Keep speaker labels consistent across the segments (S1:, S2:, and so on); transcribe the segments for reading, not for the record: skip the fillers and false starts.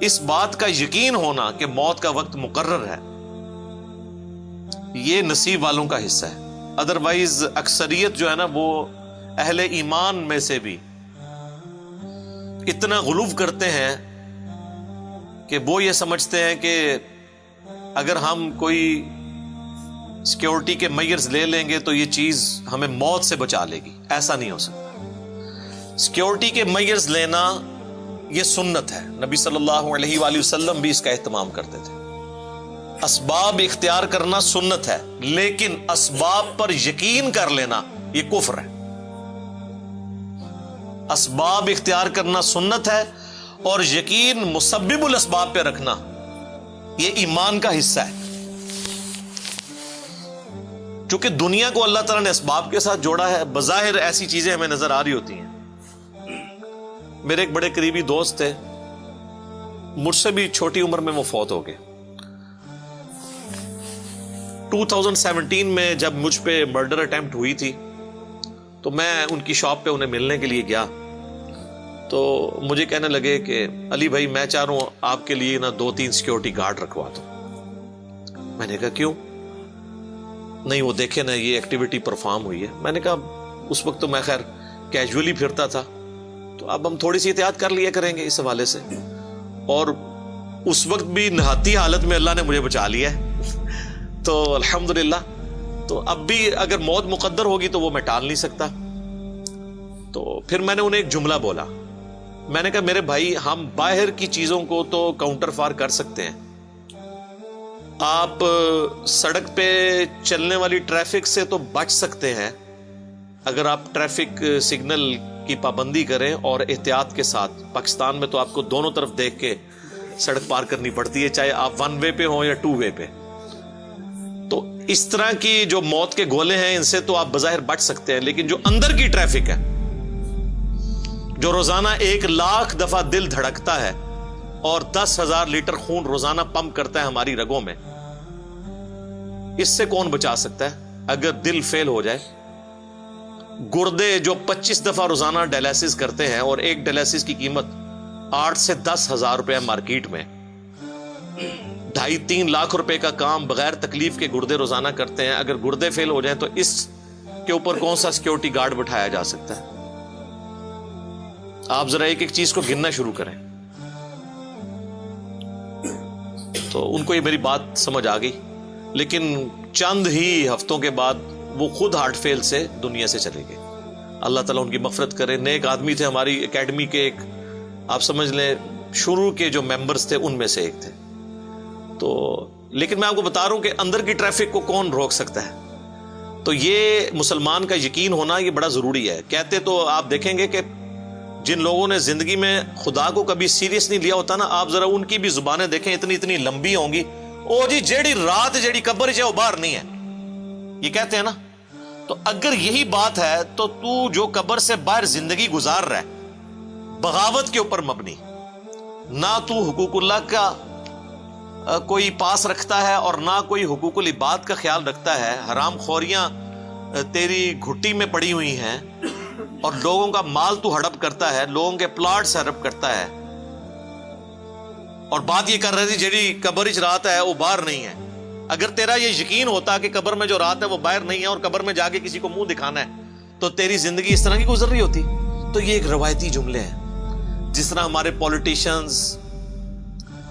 S1: اس بات کا یقین ہونا کہ موت کا وقت مقرر ہے، یہ نصیب والوں کا حصہ ہے. ادروائز اکثریت جو ہے نا وہ اہل ایمان میں سے بھی اتنا غلو کرتے ہیں کہ وہ یہ سمجھتے ہیں کہ اگر ہم کوئی سیکیورٹی کے میئرز لے لیں گے تو یہ چیز ہمیں موت سے بچا لے گی. ایسا نہیں ہو سکتا. سیکیورٹی کے میئرز لینا یہ سنت ہے، نبی صلی اللہ علیہ وآلہ وسلم بھی اس کا اہتمام کرتے تھے. اسباب اختیار کرنا سنت ہے، لیکن اسباب پر یقین کر لینا یہ کفر ہے. اسباب اختیار کرنا سنت ہے اور یقین مسبب الاسباب پہ رکھنا یہ ایمان کا حصہ ہے. چونکہ دنیا کو اللہ تعالیٰ نے اسباب کے ساتھ جوڑا ہے، بظاہر ایسی چیزیں ہمیں نظر آ رہی ہوتی ہیں. میرے ایک بڑے قریبی دوست تھے، مجھ سے بھی چھوٹی عمر میں وہ فوت ہو گئے. 2017 میں جب مجھ پہ مرڈر اٹیمپٹ ہوئی تھی تو میں ان کی شاپ پہ انہیں ملنے کے لیے گیا تو مجھے کہنے لگے کہ علی بھائی میں چاہ رہا ہوں آپ کے لیے نا 2-3 سیکیورٹی گارڈ رکھوا دو. میں نے کہا کیوں؟ نہیں وہ دیکھیں نا یہ ایکٹیویٹی پرفارم ہوئی ہے. میں نے کہا اس وقت تو میں خیر کیجولی پھرتا تھا، تو اب ہم تھوڑی سی احتیاط کر لیا کریں گے اس حوالے سے. اور اس وقت بھی نہاتی حالت میں اللہ نے مجھے بچا لیا ہے تو الحمدللہ. تو اب بھی اگر موت مقدر ہوگی تو وہ میں ٹال نہیں سکتا. تو پھر میں نے انہیں ایک جملہ بولا. میں نے کہا میرے بھائی ہم باہر کی چیزوں کو تو کاؤنٹر فار کر سکتے ہیں، آپ سڑک پہ چلنے والی ٹریفک سے تو بچ سکتے ہیں اگر آپ ٹریفک سگنل کی پابندی کریں اور احتیاط کے ساتھ. پاکستان میں تو آپ کو دونوں طرف دیکھ کے سڑک پار کرنی پڑتی ہے، چاہے آپ 1 وے پہ ہوں یا 2 وے پہ. تو اس طرح کی جو موت کے گولے ہیں ان سے تو آپ بظاہر بچ سکتے ہیں، لیکن جو اندر کی ٹریفک ہے جو روزانہ 1,00,000 دفعہ دل دھڑکتا ہے اور 10,000 لیٹر خون روزانہ پمپ کرتا ہے ہماری رگوں میں، اس سے کون بچا سکتا ہے؟ اگر دل فیل ہو جائے، گردے جو 25 دفعہ روزانہ ڈائلیسس کرتے ہیں اور ایک ڈائلیسس کی قیمت 8 سے 10,000 روپے مارکیٹ میں، 2.5-3 لاکھ روپے کا کام بغیر تکلیف کے گردے روزانہ کرتے ہیں. اگر گردے فیل ہو جائیں تو اس کے اوپر کون سا سیکیورٹی گارڈ بٹھایا جا سکتا ہے؟ آپ ذرا ایک ایک چیز کو گننا شروع کریں. تو ان کو یہ میری بات سمجھ آ گئی، لیکن چند ہی ہفتوں کے بعد وہ خود ہارٹ فیل سے دنیا سے چلے گئے. اللہ تعالیٰ ان کی مغفرت کرے. نیک آدمی تھے، ہماری اکیڈمی کے ایک آپ سمجھ لیں شروع کے جو ممبرز تھے ان میں سے ایک تھے. تو لیکن میں آپ کو بتا رہا ہوں کہ اندر کی ٹریفک کو کون روک سکتا ہے؟ تو یہ مسلمان کا یقین ہونا یہ بڑا ضروری ہے. کہتے تو آپ دیکھیں گے کہ جن لوگوں نے زندگی میں خدا کو کبھی سیریس نہیں لیا ہوتا نا، آپ ذرا ان کی بھی زبانیں دیکھیں، اتنی لمبی ہوں گی. او جی جیڑی رات جیڑی قبر ہے وہ باہر نہیں ہے، یہ کہتے ہیں نا. تو اگر یہی بات ہے تو تو جو قبر سے باہر زندگی گزار رہا ہے بغاوت کے اوپر مبنی، نہ تو حقوق اللہ کا کوئی پاس رکھتا ہے اور نہ کوئی حقوق العباد کا خیال رکھتا ہے، حرام خوریاں تیری گھٹی میں پڑی ہوئی ہیں اور لوگوں کا مال تو ہڑپ کرتا ہے، لوگوں کے پلاٹس ہڑپ کرتا ہے، اور بات یہ کر رہے تھی جیڑی قبر چ رات ہے وہ باہر نہیں ہے. اگر تیرا یہ یقین ہوتا کہ قبر میں جو رات ہے وہ باہر نہیں ہے اور قبر میں جا کے کسی کو منہ دکھانا ہے تو تیری زندگی اس طرح کی گزر رہی ہوتی. تو یہ ایک روایتی جملے ہیں. جس طرح ہمارے پولیٹیشنز،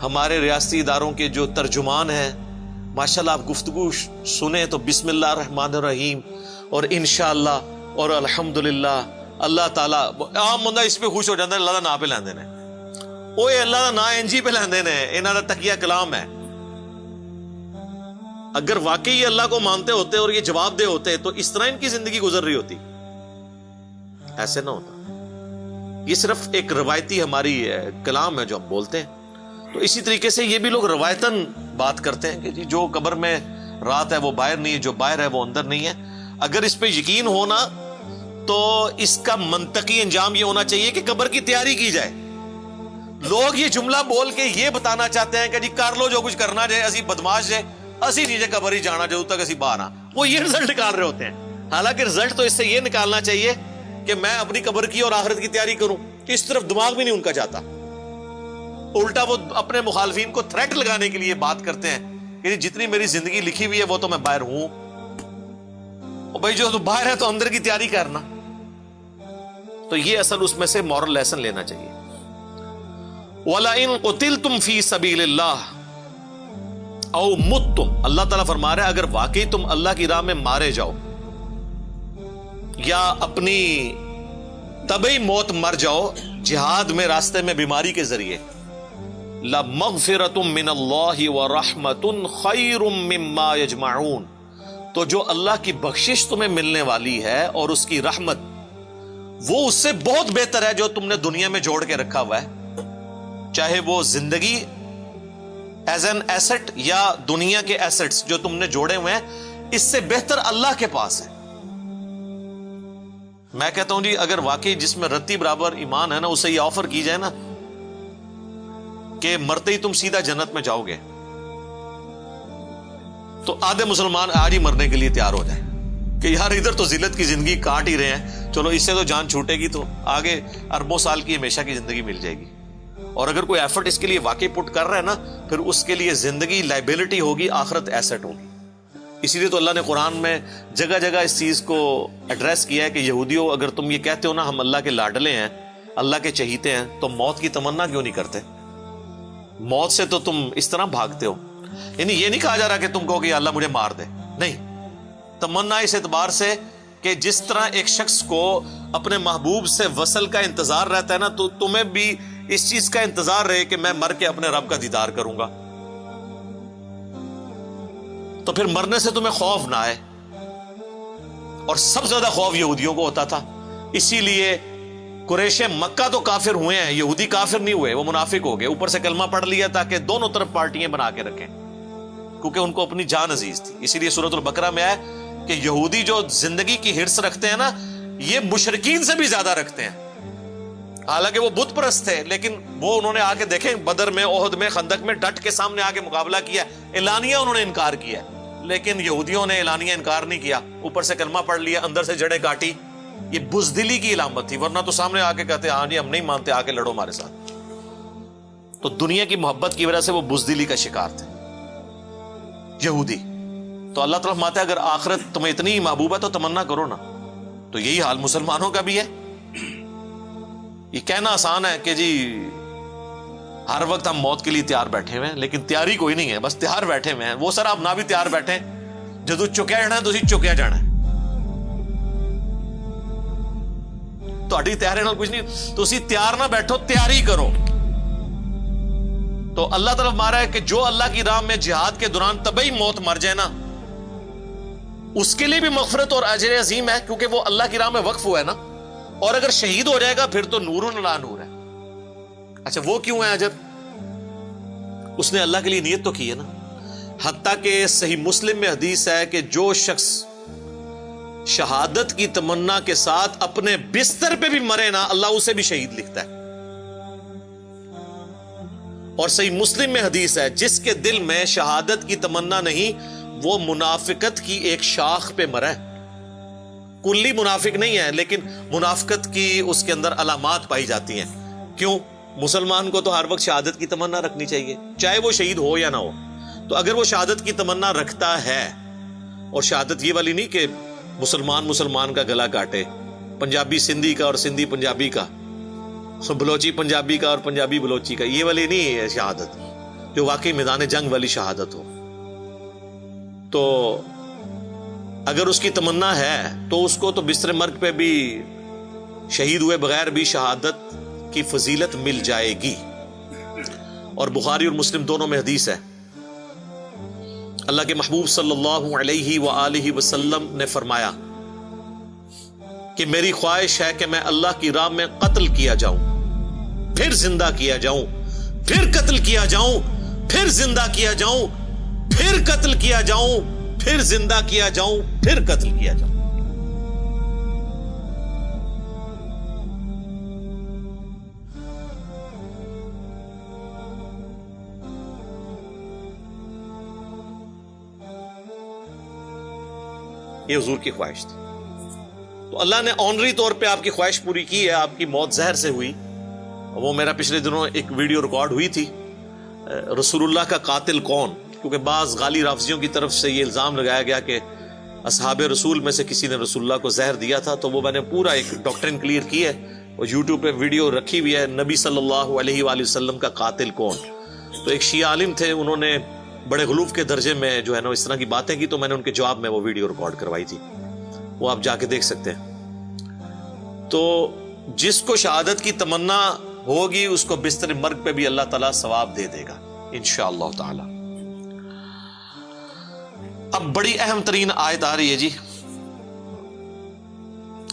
S1: ہمارے ریاستی اداروں کے جو ترجمان ہیں، ماشاءاللہ آپ گفتگو سنیں تو بسم اللہ الرحمن الرحیم اور انشاءاللہ اور الحمدللہ اللہ تعالیٰ، عام بندہ اس پہ خوش ہو جاتا ہے اللہ دا نا پہ لیندے نے، اوے اللہ دا نا انجی پہ لیندے نے، انہاں دا تقیہ کلام ہے. اگر واقعی اللہ کو مانتے ہوتے اور یہ جواب دے ہوتے تو اس طرح ان کی زندگی گزر رہی ہوتی؟ ایسے نہ ہوتا. یہ صرف ایک روایتی ہماری کلام ہے جو ہم بولتے ہیں. تو اسی طریقے سے یہ بھی لوگ روایتاً بات کرتے ہیں کہ جی جو قبر میں رات ہے وہ باہر نہیں ہے، جو باہر ہے وہ اندر نہیں ہے. اگر اس پہ یقین ہونا تو اس کا منطقی انجام یہ ہونا چاہیے کہ قبر کی تیاری کی جائے. لوگ یہ جملہ بول کے یہ بتانا چاہتے ہیں کہ جی کر لو جو کچھ کرنا جائے، اسی بدماش جائے، اسی نیچے قبر ہی جانا جدوں تک اسی باہر آ. وہ یہ رزلٹ نکال رہے ہوتے ہیں. حالانکہ رزلٹ تو اس سے یہ نکالنا چاہیے کہ میں اپنی قبر کی اور آخرت کی تیاری کروں. اس طرف دماغ بھی نہیں ان کا جاتا. الٹا وہ اپنے مخالفین کو تھریٹ لگانے کے لیے بات کرتے ہیں کہ جتنی میری زندگی لکھی ہوئی ہے وہ تو میں باہر ہوں. اور بھائی جو تو باہر ہے تو اندر کی تیاری کرنا. تو یہ اصل اس میں سے مورل لیسن لینا چاہیے. وَلَئِن قُتِلْتُمْ فِي سَبِيلِ اللَّهِ او مُتْتُمْ، اللہ تعالیٰ فرما رہا ہے اگر واقعی تم اللہ کی راہ میں مارے جاؤ یا اپنی طبعی موت مر جاؤ جہاد میں، راستے میں، بیماری کے ذریعے، لَمَغْفِرَةٌ مِّنَ اللَّهِ وَرَحْمَةٌ خَيْرٌ مِّمَّا يَجْمَعُونَ، تو جو اللہ کی بخشش تمہیں ملنے والی ہے اور اس کی رحمت، وہ اس سے بہت بہتر ہے جو تم نے دنیا میں جوڑ کے رکھا ہوا ہے، چاہے وہ زندگی ایز این ایسٹ یا دنیا کے ایسٹس جو تم نے جوڑے ہوئے ہیں، اس سے بہتر اللہ کے پاس ہے. میں کہتا ہوں جی اگر واقعی جس میں رتی برابر ایمان ہے نا، اسے یہ آفر کی جائے نا کہ مرتے ہی تم سیدھا جنت میں جاؤ گے، تو آدھے مسلمان آج ہی مرنے کے لیے تیار ہو جائے کہ یار ادھر تو ذلت کی زندگی کاٹ ہی رہے ہیں، چلو اس سے تو جان چھوٹے گی تو آگے اربوں سال کی ہمیشہ کی زندگی مل جائے گی. اور اگر کوئی ایفرٹ اس کے لیے واقعی پٹ کر رہا ہے نا، پھر اس کے لیے زندگی لائبلٹی ہوگی، آخرت ایسٹ ہوگی. اسی لیے تو اللہ نے قرآن میں جگہ جگہ اس چیز کو ایڈریس کیا ہے کہ یہودیوں اگر تم یہ کہتے ہو نا ہم اللہ کے لاڈلے ہیں، اللہ کے چہیتے ہیں، تو موت کی تمنا کیوں نہیں کرتے؟ موت سے تو تم اس طرح بھاگتے ہو. یعنی یہ نہیں کہا جا رہا کہ تم کہو کہ اللہ مجھے مار دے، نہیں، تمنا اس اعتبار سے کہ جس طرح ایک شخص کو اپنے محبوب سے وصل کا انتظار رہتا ہے نا، تو تمہیں بھی اس چیز کا انتظار رہے کہ میں مر کے اپنے رب کا دیدار کروں گا، تو پھر مرنے سے تمہیں خوف نہ آئے. اور سب سے زیادہ خوف یہودیوں کو ہوتا تھا، اسی لیے قریش مکہ تو کافر ہوئے ہیں، یہودی کافر نہیں ہوئے، وہ منافق ہو گئے، اوپر سے کلمہ پڑھ لیا تاکہ دونوں طرف پارٹیاں بنا کے رکھیں، کیونکہ ان کو اپنی جان عزیز تھی. اسی لیے سورۃ البقرہ میں آیا کہ یہودی جو زندگی کی ہرس رکھتے ہیں نا، یہ مشرکین سے بھی زیادہ رکھتے ہیں. حالانکہ وہ بت پرست تھے، لیکن وہ انہوں نے آ کے دیکھیں بدر میں، احد میں، خندق میں ڈٹ کے سامنے آ کے مقابلہ کیا، اعلانیہ انہوں نے انکار کیا. لیکن یہودیوں نے اعلانیہ انکار نہیں کیا، اوپر سے کلمہ پڑھ لیا، اندر سے جڑیں کاٹی. یہ بزدلی کی علامت تھی، ورنہ تو سامنے آ کے کہتے ہاں جی ہم نہیں مانتے، آ کے لڑو ہمارے ساتھ. تو دنیا کی محبت کی وجہ سے وہ بزدلی کا شکار تھے یہودی. تو اللہ تعالیٰ فرماتا ہے اگر آخرت تمہیں اتنی محبوب ہے تو تمنا کرو نا. تو یہی حال مسلمانوں کا بھی ہے. یہ کہنا آسان ہے کہ جی ہر وقت ہم موت کے لیے تیار بیٹھے ہوئے ہیں، لیکن تیاری کوئی نہیں ہے، بس تیار بیٹھے ہوئے ہیں. وہ سر آپ نہ بھی تیار بیٹھے، جدو چکیا جانا ہے تو چکیا جانا ہے، تہاڈی تیاری نال کچھ نہیں، تو اسی تیار نہ بیٹھو، تیاری کرو. تو اللہ طرف مارا ہے کہ جو اللہ کی راہ میں جہاد کے دوران طبعی موت مر جائے نا، اس کے لیے بھی مغفرت اور اجر عظیم ہے، کیونکہ وہ اللہ کی راہ میں وقف ہوا ہے نا. اور اگر شہید ہو جائے گا پھر تو نور علی نور ہے. اچھا وہ کیوں ہے اجر؟ اس نے اللہ کے لیے نیت تو کی ہے نا. حتیٰ کہ صحیح مسلم میں حدیث ہے کہ جو شخص شہادت کی تمنا کے ساتھ اپنے بستر پہ بھی مرے نا، اللہ اسے بھی شہید لکھتا ہے. اور صحیح مسلم میں حدیث ہے جس کے دل میں شہادت کی تمنا نہیں، وہ منافقت کی ایک شاخ پہ مرا ہے. کلی منافق نہیں ہے، لیکن منافقت کی اس کے اندر علامات پائی جاتی ہیں. کیوں؟ مسلمان کو تو ہر وقت شہادت کی تمنا رکھنی چاہیے، چاہے وہ شہید ہو یا نہ ہو. تو اگر وہ شہادت کی تمنا رکھتا ہے، اور شہادت یہ والی نہیں کہ مسلمان کا گلا کاٹے، پنجابی سندھی کا اور سندھی پنجابی کا، بلوچی پنجابی کا اور پنجابی بلوچی کا، یہ والی نہیں ہے شہادت، جو واقعی میدان جنگ والی شہادت ہو. تو اگر اس کی تمنا ہے تو اس کو تو بستر مرگ پہ بھی شہید ہوئے بغیر بھی شہادت کی فضیلت مل جائے گی. اور بخاری اور مسلم دونوں میں حدیث ہے، اللہ کے محبوب صلی اللہ علیہ وآلہ وسلم نے فرمایا کہ میری خواہش ہے کہ میں اللہ کی راہ میں قتل کیا جاؤں، پھر زندہ کیا جاؤں، پھر قتل کیا جاؤں، پھر زندہ کیا جاؤں، پھر قتل کیا جاؤں، پھر زندہ کیا جاؤں، پھر قتل کیا جاؤں. یہ حضور کی خواہش تھی. تو اللہ نے آنری طور پہ آپ کی خواہش پوری کی ہے. آپ کی موت زہر سے ہوئی، وہ میرا پچھلے دنوں ایک ویڈیو ریکارڈ ہوئی تھی، رسول اللہ کا قاتل کون، کیونکہ بعض غالی رافضیوں کی طرف سے یہ الزام لگایا گیا کہ اصحاب رسول میں سے کسی نے رسول اللہ کو زہر دیا تھا، تو وہ میں نے پورا ایک ڈاکٹرن کلیئر کی ہے، اور یوٹیوب پہ ویڈیو رکھی ہوئی ہے، نبی صلی اللہ علیہ وآلہ وسلم کا قاتل کون۔ تو ایک شیعہ عالم تھے، انہوں نے بڑے غلوف کے درجے میں جو ہے نا اس طرح کی باتیں کی، تو میں نے ان کے جواب میں وہ ویڈیو ریکارڈ کروائی تھی، وہ آپ جا کے دیکھ سکتے ہیں۔ تو جس کو شہادت کی تمنا ہوگی اس کو بستر مرگ پہ بھی اللہ تعالیٰ ثواب دے دے گا انشاءاللہ تعالی۔ اب بڑی اہم ترین آیت آ رہی ہے جی،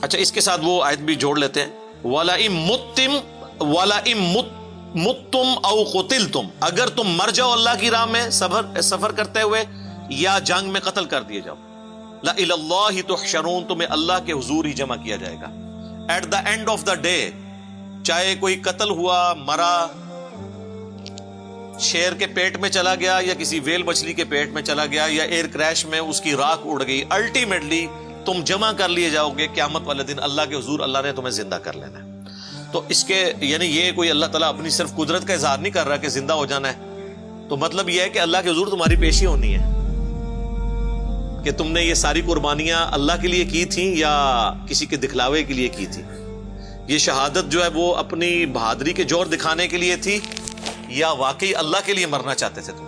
S1: اچھا اس کے ساتھ وہ آیت بھی جوڑ لیتے ہیں، وَلَئِن مُتُّمْ أَوْ قُتِلْتُمْ، اگر تم مر جاؤ اللہ کی راہ میں سفر کرتے ہوئے یا جنگ میں قتل کر دیے جاؤ، لَإِلَى اللَّهِ تُحْشَرُونَ، تمہیں اللہ کے حضور ہی جمع کیا جائے گا at the end of the day, چاہے کوئی قتل ہوا، مرا، شیر کے پیٹ میں چلا گیا یا کسی ویل مچھلی کے پیٹ میں چلا گیا یا ایئر کریش میں اس کی راکھ اڑ گئی، الٹیمیٹلی تم جمع کر لیے جاؤ گے قیامت والے دن اللہ کے حضور، اللہ نے تمہیں زندہ کر لینا ہے۔ تو اس کے یعنی یہ کوئی اللہ تعالیٰ اپنی صرف قدرت کا اظہار نہیں کر رہا کہ زندہ ہو جانا ہے، تو مطلب یہ ہے کہ اللہ کے حضور تمہاری پیشی ہونی ہے کہ تم نے یہ ساری قربانیاں اللہ کے لیے کی تھیں یا کسی کے دکھلاوے کے لیے کی تھی۔ یہ شہادت جو ہے وہ اپنی بہادری کے جوہر دکھانے کے لیے تھی یا واقعی اللہ کے لیے مرنا چاہتے تھے تم؟